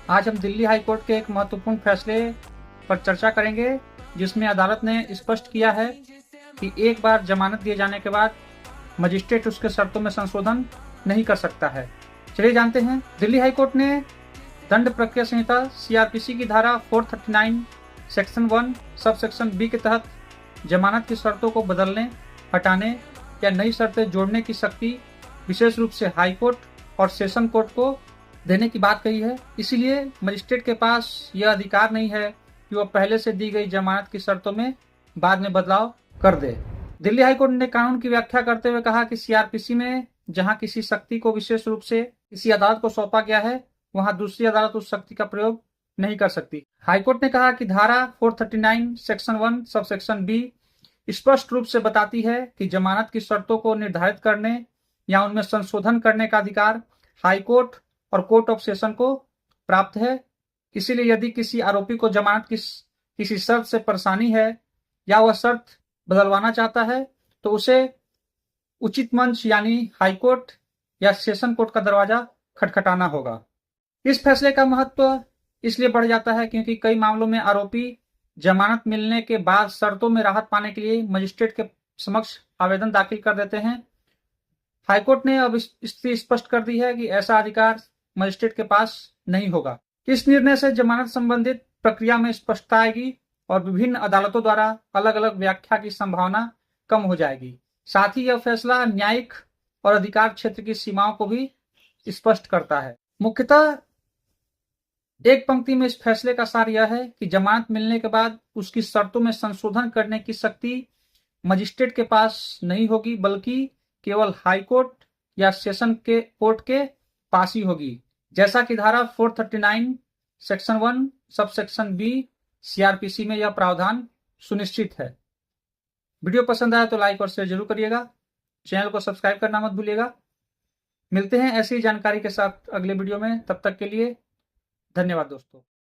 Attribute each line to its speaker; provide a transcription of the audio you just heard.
Speaker 1: आज हम Delhi high court के एक महत्वपूर्ण फैसले पर चर्चा करेंगे, जिसमें अदालत ने स्पष्ट किया है कि एक बार जमानत दिए जाने के बाद मजिस्ट्रेट उसके शर्तों में संशोधन नहीं कर सकता है। चलिए जानते हैं। दिल्ली हाई कोर्ट ने दंड प्रक्रिया संहिता सीआरपीसी की धारा 439 सेक्शन 1 सब सेक्शन बी के तहत जमानत की शर्तों को बदलने, हटाने या नई शर्तें जोड़ने की शक्ति विशेष रूप से हाई कोर्ट और सेशन कोर्ट को देने की बात कही है। इसीलिए मजिस्ट्रेट के पास यह अधिकार नहीं है कि वह पहले से दी गई जमानत की शर्तों में बाद में बदलाव कर दे। दिल्ली हाईकोर्ट ने कानून की व्याख्या करते हुए कहा कि सीआरपीसी में जहां किसी शक्ति को विशेष रूप से किसी अदालत को सौंपा गया है, वहां दूसरी अदालत उस शक्ति का प्रयोग नहीं कर सकती। हाईकोर्ट ने कहा कि धारा 439 सेक्शन 1 सब सेक्शन बी स्पष्ट रूप से बताती है कि जमानत की शर्तों को निर्धारित करने या उनमें संशोधन करने का अधिकार हाईकोर्ट और कोर्ट ऑफ सेशन को प्राप्त है। इसीलिए यदि किसी आरोपी को जमानत की किसी शर्त से परेशानी है या वह शर्त बदलवाना चाहता है, तो उसे उचित मंच यानी हाईकोर्ट या सेशन कोर्ट का दरवाजा खटखटाना होगा। इस फैसले का महत्व इसलिए बढ़ जाता है क्योंकि कई मामलों में आरोपी जमानत मिलने के बाद शर्तों में राहत पाने के लिए मजिस्ट्रेट के समक्ष आवेदन दाखिल कर देते हैं। हाईकोर्ट ने अब स्थिति स्पष्ट कर दी है कि ऐसा अधिकार मजिस्ट्रेट के पास नहीं होगा। इस निर्णय से जमानत संबंधित प्रक्रिया में स्पष्टता आएगी और विभिन्न अदालतों द्वारा अलग अलग व्याख्या की संभावना कम हो जाएगी। साथ ही यह फैसला न्यायिक और अधिकार क्षेत्र की सीमाओं को भी स्पष्ट करता है। मुख्यतः एक पंक्ति में इस फैसले का सार यह है कि जमानत मिलने के बाद उसकी शर्तों में संशोधन करने की शक्ति मजिस्ट्रेट के पास नहीं होगी, बल्कि केवल हाईकोर्ट या सेशन के कोर्ट के पास ही होगी, जैसा कि धारा 439 section 1 sub section B CrPC में यह प्रावधान सुनिश्चित है। वीडियो पसंद आया तो लाइक और शेयर जरूर करिएगा। चैनल को सब्सक्राइब करना मत भूलिएगा। मिलते हैं ऐसी जानकारी के साथ अगले वीडियो में। तब तक के लिए धन्यवाद दोस्तों।